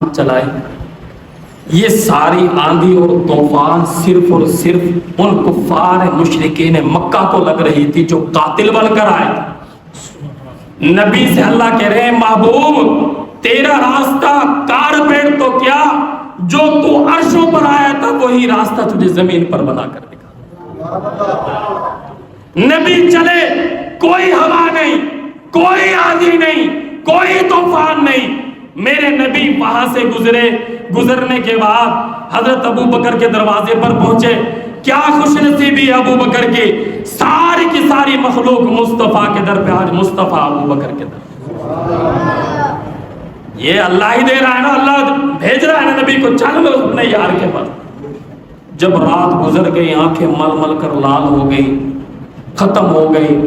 چلائے. یہ ساری آندھی اور طوفان صرف اور صرف ان کفار مشرکین مکہ کو لگ رہی تھی جو قاتل بن کر آئے تھے. نبی سے اللہ کہہ رہے ہیں محبوب تیرا راستہ کارپیٹ تو کیا، جو تو عرشوں پر آیا تھا وہی راستہ تجھے زمین پر بنا کر دکھا. نبی چلے، کوئی ہوا نہیں، کوئی آندھی نہیں، کوئی طوفان نہیں. میرے نبی وہاں سے گزرنے کے بعد حضرت ابو بکر کے دروازے پر پہنچے. کیا خوش نصیبی ابو بکر کی، ساری کی ساری مخلوق مصطفیٰ کے در پہ آج مصطفیٰ ابو بکر کے در. یہ اللہ ہی دے رہا ہے نا، اللہ بھیج رہا ہے نا نبی کو، چل میں اپنے یار کے پاس. جب رات گزر گئی، آنکھیں مل مل کر لال ہو گئی، ختم ہو گئی،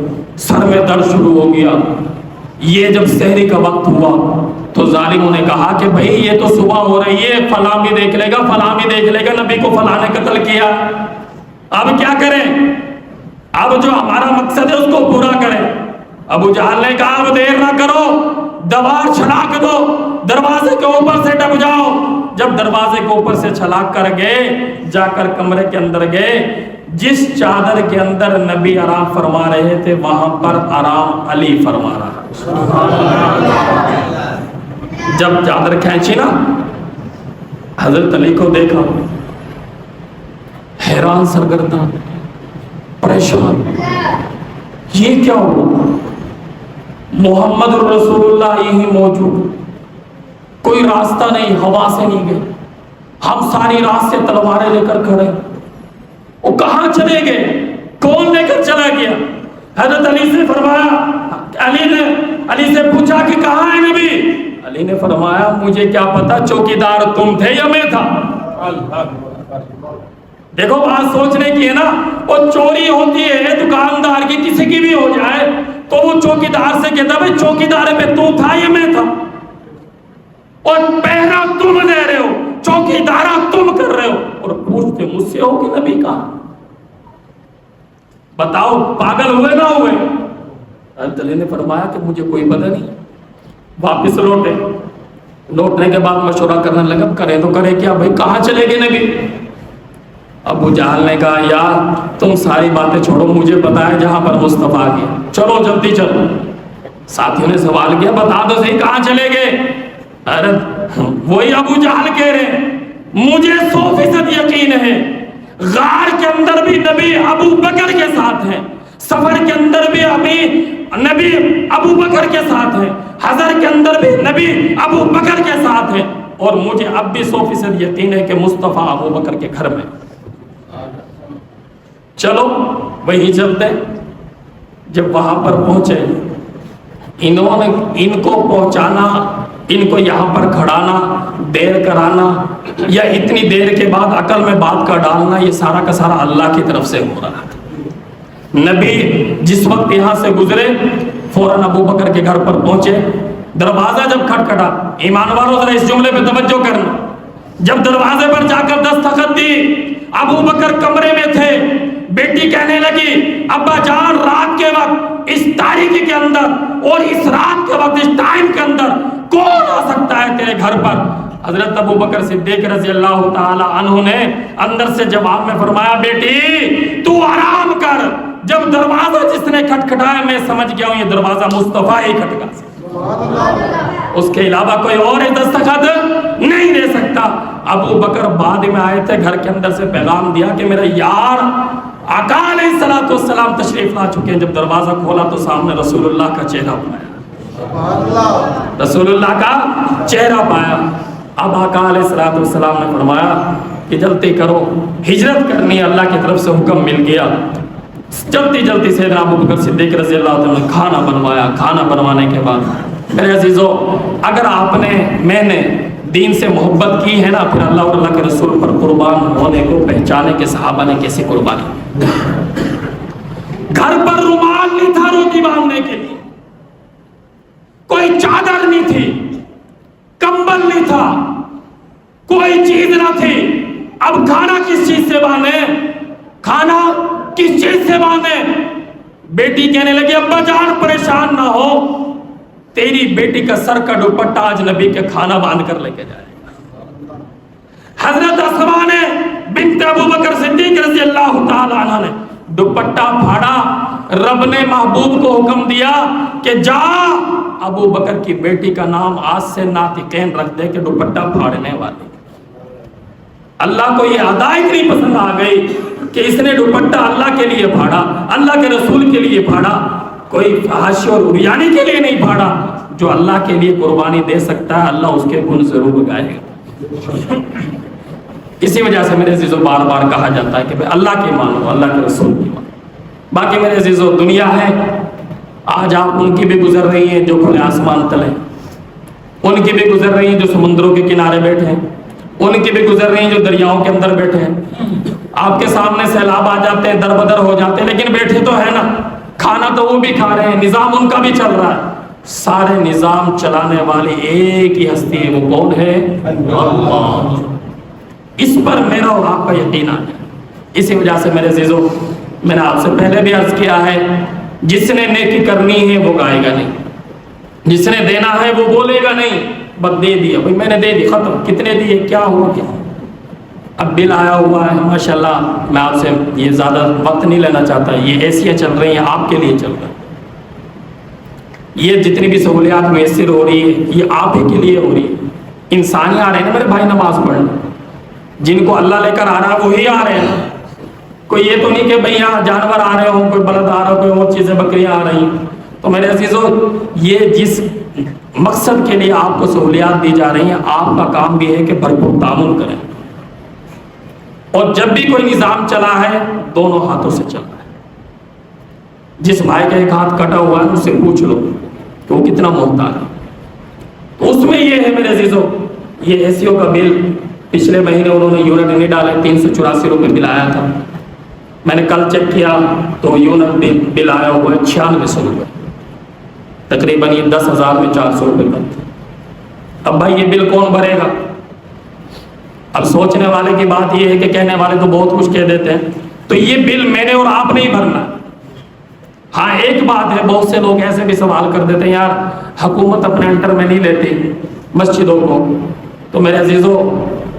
سر میں درد شروع ہو گیا. یہ جب سحری کا وقت ہوا تو ظالموں نے کہا کہ بھئی یہ تو صبح ہو رہی ہے، فلاں بھی دیکھ لے گا، فلاں بھی دیکھ لے گا، نبی کو فلاں نے قتل کیا، اب کیا کریں؟ اب جو ہمارا مقصد ہے اس کو پورا کریں. ابو جہل نے کہا اب دیر نہ کرو، دوار چھلاک دو، دروازے کے اوپر سے ڈب جاؤ. جب دروازے کے اوپر سے چھلاک کر گئے، جا کر کمرے کے اندر گئے، جس چادر کے اندر نبی آرام فرما رہے تھے وہاں پر آرام علی فرما رہا. جب چادر کھینچی نا، حضرت علی کو دیکھا، حیران سرگردان، پریشان، یہ کیا ہوا؟ محمد رسول اللہ یہی موجود، کوئی راستہ نہیں، ہوا سے نہیں گئے، ہم ساری رات سے تلواریں لے کر کھڑے، وہ کہاں چلے گئے؟ کون لے کر چلا گیا؟ حضرت علی سے فرمایا، علی سے پوچھا کہ کہاں ہے نبی؟ علی نے فرمایا مجھے کیا پتا، چوکیدار تم تھے یا میں تھا. دیکھو بات سوچنے کی ہے نا، وہ چوری ہوتی ہے دکاندار کی، کسی کی بھی ہو جائے تو وہ چوکیدار سے کہتا بھائی چوکیدار پہ تو تھا یا میں تھا، اور پہرا تم دے رہے ہو، چوکیدارہ تم کر رہے ہو، اور پوچھتے مجھ سے ہو کہ نبی کہاں؟ بتاؤ پاگل ہوئے نہ ہوئے؟ حضرت علی نے فرمایا کہ مجھے کوئی پتہ نہیں. واپس لوٹے، لوٹنے کے بعد مشورہ کرنے لگا کریں تو کریں کیا بھائی، کہاں چلے گئے نبی؟ ابو جہل نے کہا یار تم ساری باتیں چھوڑو، مجھے بتایا جہاں پر مصطفیٰ گیا، چلو جلدی چلو. ساتھیوں نے سوال کیا بتا دو صحیح کہاں چلے گئے؟ ارے وہی ابو جہل کہہ رہے ہیں مجھے 100% یقین ہے، غار کے اندر بھی نبی ابو بکر کے ساتھ ہیں، سفر کے اندر بھی نبی ابو بکر کے ساتھ ہیں، حضر کے اندر بھی نبی ابو بکر کے ساتھ ہیں، اور مجھے اب بھی 100% یقین ہے کہ مصطفیٰ ابو بکر کے گھر میں. چلو وہی چلتے. جب وہاں پر پہنچے، انہوں نے ان کو پہنچانا، ان کو یہاں پر کھڑانا، دیر کرانا، یا اتنی دیر کے بعد عقل میں بات کا ڈالنا، یہ سارا کا سارا اللہ کی طرف سے ہو رہا تھا. نبی جس وقت یہاں سے گزرے فوراً ابو بکر کے گھر پر پہنچے. دروازہ جب کھٹکھٹا، ایمان والوں ذرا اس جملے پہ توجہ کرنا، جب دروازے پر جا کر دستخط دی، ابو بکر کمرے میں تھے. بیٹی کہنے لگی ابا جان رات کے وقت اس تاریکی کے اندر اور اس رات کے وقت اس ٹائم کے اندر کون آ سکتا ہے تیرے گھر پر؟ حضرت ابو بکر صدیق رضی اللہ تعالی عنہ نے اندر سے جواب میں فرمایا بیٹی تو آرام کر، جب دروازہ جس نے کھٹکھٹایا میں سمجھ گیا ہوں یہ دروازہ مصطفیٰ ہی کھٹکا سکتا، اس کے علاوہ کوئی اور دستخط نہیں دے سکتا. ابو بکر بعد میں آئے تھے، گھر کے اندر سے پیغام دیا کہ میرا یار آقا علیہ السلام تشریف لا چکے ہیں. جب دروازہ کھولا تو سامنے رسول اللہ کا چہرہ پایا، رسول اللہ کا چہرہ پایا. اب آقا علیہ السلام نے فرمایا کہ جلدی کرو، ہجرت کرنی ہے، اللہ کی طرف سے حکم مل گیا. جلدی سیدنا ابو بکر صدیق رضی اللہ عنہ نے کھانا بنوایا. کھانا بنوانے کے بعد میرے عزیزو، اگر میں نے دین سے محبت کی ہے نا، پھر اللہ اور اللہ کے رسول پر قربان ہونے کو پہچانے کہ صحابہ نے کیسے قربانی. گھر پر رومال نہیں تھا روٹی باندھنے کے لیے، کوئی چادر نہیں تھی، کمبل نہیں تھا، کوئی چیز نہ تھی. اب کھانا کس چیز سے باندھے؟ کھانا کس چیز سے باندھے؟ بیٹی کہنے لگی ابا جان پریشان نہ ہو، تیری بیٹی کا سر کا دوپٹہ آج نبی کے کھانا باندھ کر لے کے جائے گا. حضرت اسماء بنت ابو بکر صدیق رضی اللہ تعالی عنہ نے دوپٹہ پھاڑا، رب نے محبوب کو حکم دیا کہ جا ابو بکر کی بیٹی کا نام آج سے ناطقین رکھ دے کہ دوپٹہ پھاڑنے والی۔ اللہ کو یہ ادا اتنی پسند آ گئی کہ اس نے دوپٹہ اللہ کے لیے پھاڑا، اللہ کے رسول کے لیے پھاڑا، کوئی فحاشی اور عریانی کے لیے نہیں پھاڑا۔ جو اللہ کے لیے قربانی دے سکتا ہے اللہ اس کے گن ضرور گائے گا۔ اسی وجہ سے میرے عزیزو بار بار کہا جاتا ہے کہ بھئی اللہ کی مانو، اللہ کے رسول کی مانو۔ باقی میرے عزیزو دنیا ہے، آج آپ ان کی بھی گزر رہی ہیں جو کھلے آسمان تلے، ان کی بھی گزر رہی ہیں جو سمندروں کے کنارے بیٹھے ہیں، ان کی بھی گزر رہی ہیں جو دریاؤں کے اندر بیٹھے ہیں۔ آپ کے سامنے سیلاب آ جاتے ہیں، در بدر ہو جاتے ہیں، لیکن بیٹھے تو ہے نا، کھانا تو وہ بھی کھا رہے ہیں، نظام ان کا بھی چل رہا ہے۔ سارے نظام چلانے والی ایک ہی ہستی ہے، وہ کون ہے؟ اللہ۔ اس پر میرا اور آپ کا یقین آ جائے۔ اسی وجہ سے میرے عزیزو، میں نے آپ سے پہلے بھی عرض کیا ہے، جس نے نیکی کرنی ہے وہ گائے گا نہیں، جس نے دینا ہے وہ بولے گا نہیں بس دے دیا، بھئی میں نے دے دی، ختم، کتنے دیے، کیا ہوا، کیا اب بل آیا ہوا ہے ماشاءاللہ۔ میں آپ سے یہ زیادہ وقت نہیں لینا چاہتا، یہ ایسیاں چل رہی ہیں، آپ کے لیے چل رہا ہے۔ یہ جتنی بھی سہولیات میسر ہو رہی ہے یہ آپ ہی کے لیے ہو رہی ہے۔ انسان ہی آ رہے ہیں نا میرے بھائی نماز پڑھنے، جن کو اللہ لے کر آ رہا ہے وہی آ رہے ہیں۔ کوئی یہ تو نہیں کہ بھئی یہاں جانور آ رہے ہوں، کوئی بلد آ رہا ہو، کوئی اور چیزیں بکریاں آ رہی ہیں۔ تو میرے عزیزو، یہ جس مقصد کے لیے آپ کو سہولیات دی جا رہی ہیں، آپ کا کام بھی ہے کہ بھرپور تعاون کریں، اور جب بھی کوئی نظام چلا ہے دونوں ہاتھوں سے چل رہا ہے۔ جس بھائی کا ایک ہاتھ کٹا ہوا ہے اس سے پوچھ لو کہ وہ کتنا محتاج ہے۔ تو اس میں یہ ہے میرے عزیزو، یہ اے سی او کا بل پچھلے مہینے انہوں نے یونٹ نہیں ڈالے، 384 روپے بل آیا تھا۔ میں نے کل چیک کیا تو یونٹ بل آیا ہوا ہے 9600 روپے، تقریباً یہ 10,000 میں 400 روپے بنتے۔ اب بھائی یہ بل کون بھرے گا؟ اب سوچنے والے کی بات یہ ہے کہ کہنے والے تو بہت کچھ کہہ دیتے ہیں، تو یہ بل میں نے اور آپ نہیں بھرنا۔ ہاں ایک بات ہے، بہت سے لوگ ایسے بھی سوال کر دیتے ہیں، یار حکومت اپنے انٹر میں نہیں لیتی مسجدوں کو۔ تو میرے عزیزو،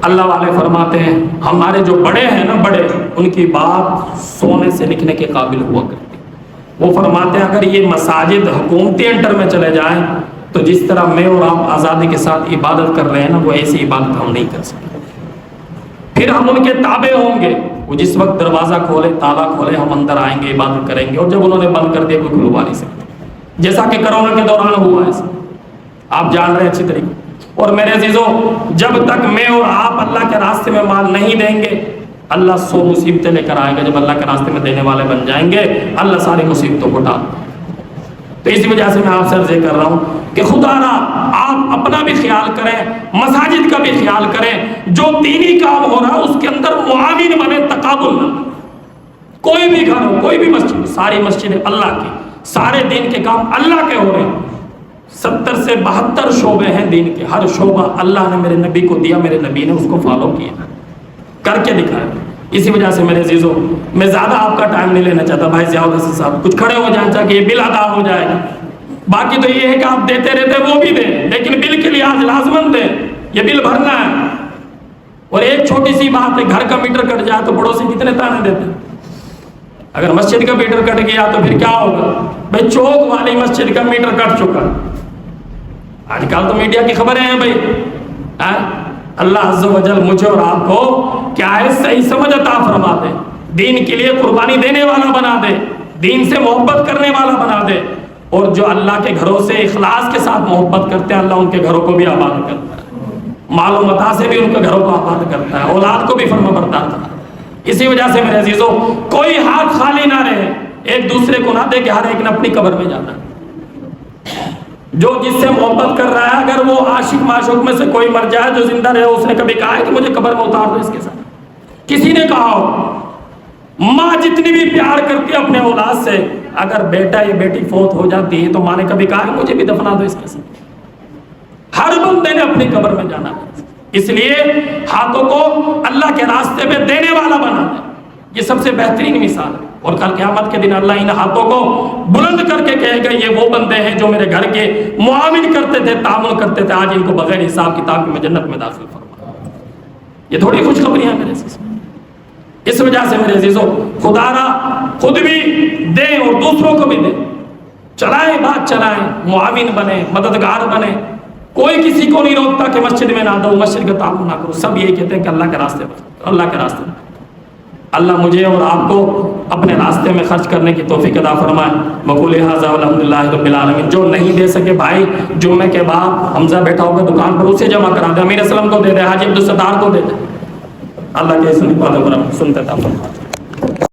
اللہ والے فرماتے ہیں ہمارے جو بڑے ہیں نا، بڑے، ان کی بات سونے سے لکھنے کے قابل ہوا کرتی۔ وہ فرماتے ہیں اگر یہ مساجد حکومتی انٹر میں چلے جائیں تو جس طرح میں اور آپ آزادی کے ساتھ عبادت کر رہے ہیں نا، وہ ایسی عبادت ہم نہیں کر سکتے۔ پھر ہم ان کے تابع ہوں گے، وہ جس وقت دروازہ کھولے، تالا کھولے، ہم اندر آئیں گے، عبادت کریں گے، اور جب انہوں نے بند کر دیا کوئی کھلوا نہیں سکتا، جیسا کہ کرونا کے دوران ہوا ہے، آپ جان رہے ہیں اچھی طریقے۔ اور میرے عزیزو، جب تک میں اور آپ اللہ کے راستے میں مال نہیں دیں گے، اللہ 100 مصیبتیں لے کر آئے گا۔ جب اللہ کے راستے میں دینے والے بن جائیں گے، اللہ ساری مصیبتوں کو ٹال دے۔ تو اسی وجہ سے میں آپ سے عرض کر رہا ہوں کہ خدا را آپ اپنا بھی خیال کریں، مساجد کا بھی خیال کریں، جو دینی کام ہو رہا ہے اس کے اندر معاون بنے، تقابل نہ۔ کوئی بھی گھر ہو، کوئی بھی مسجد، ساری مسجدیں اللہ کی، سارے دین کے کام اللہ کے ہو رہے ہیں۔ 70 سے 72 شعبے ہیں دین کے، ہر شعبہ اللہ نے میرے نبی کو دیا، میرے نبی نے اس کو فالو کیا، کر کے دکھایا۔ اسی وجہ سے میرے عزیزو، میں زیادہ آپ کا ٹائم نہیں لینا چاہتا۔ بھائی ضیاء الحسن صاحب کچھ کھڑے ہو جائیں تاکہ یہ بل ادا ہو جائے۔ باقی تو یہ ہے کہ آپ دیتے رہتے وہ بھی دیں، لیکن بل کے لیے آج لازمن دیں، یہ بل بھرنا ہے۔ اور ایک چھوٹی سی بات ہے، گھر کا میٹر کٹ جائے تو پڑوسی کتنے تانے دیتے ہیں۔ اگر مسجد کا میٹر کٹ گیا تو پھر کیا ہوگا؟ بھائی چوک والی مسجد کا میٹر کٹ چکا۔ آج کل تو میڈیا کی خبریں ہیں بھائی۔ اللہ عز و جل مجھے اور آپ کو کیا ہے صحیح سمجھ عطا فرما دے، دین کے لیے قربانی دینے والا بنا دے، دین سے محبت کرنے والا بنا دے، اور جو اللہ کے گھروں سے اخلاص کے ساتھ محبت کرتے ہیں اللہ ان کے گھروں کو بھی آباد کرتا ہے، مال و متاع سے بھی ان کے گھروں کو آباد کرتا ہے، اولاد کو بھی فرما بردار کرتا ہے۔ اسی وجہ سے میرے عزیزوں، کوئی ہاتھ خالی نہ رہے، ایک دوسرے کو نہ دے کہ ہر ایک نے اپنی قبر میں جانا ہے۔ جو جس سے محبت کر رہا ہے، اگر وہ عاشق معشوق میں سے کوئی مر جائے جو زندہ رہے، اس نے کبھی کہا ہے کہ مجھے قبر میں اتار دو اس کے ساتھ؟ کسی نے کہا ہو؟ ماں جتنی بھی پیار کرتی ہے اپنے اولاد سے، اگر بیٹا یا بیٹی فوت ہو جاتی ہے تو ماں نے کبھی کہا ہے مجھے بھی دفنا دو اس کے ساتھ؟ ہر بندے نے اپنی قبر میں جانا ہے، اس لیے ہاتھوں کو اللہ کے راستے میں دینے والا بنا دے، یہ سب سے بہترین مثال ہے۔ اور کل قیامت کے دن اللہ ان ہاتھوں کو بلند کر کے کہے گا یہ وہ بندے ہیں جو میرے گھر کے معاون کرتے تھے، تعاون کرتے تھے، آج ان کو بغیر حساب کتاب کی میں جنت میں داخل فرما۔ یہ تھوڑی خوشخبری ہے میرے عزیز. اس وجہ سے میرے عزیزوں خدا را خود بھی دیں اور دوسروں کو بھی دیں. چلائیں بات چلائیں, معاون بنے, مددگار بنے. کوئی کسی کو نہیں روکتا کہ مسجد میں نہ دو, مسجد کا تعاون نہ کرو. سب یہی کہتے ہیں کہ اللہ کے راستے پر, اللہ کے راستے پر. اللہ مجھے اور آپ کو اپنے راستے میں خرچ کرنے کی توفیق عطا فرمائے. وقول ھذا والحمدللہ رب العالمین. جو نہیں دے سکے بھائی, جمعے کے بعد حمزہ بیٹھا ہوگا دکان پر, اسے جمع کرا دے, امیر اسلم کو دے دے, حاجی عبدالستار کو دے دے. اللہ کے اس نعمت پر سنتے تھا.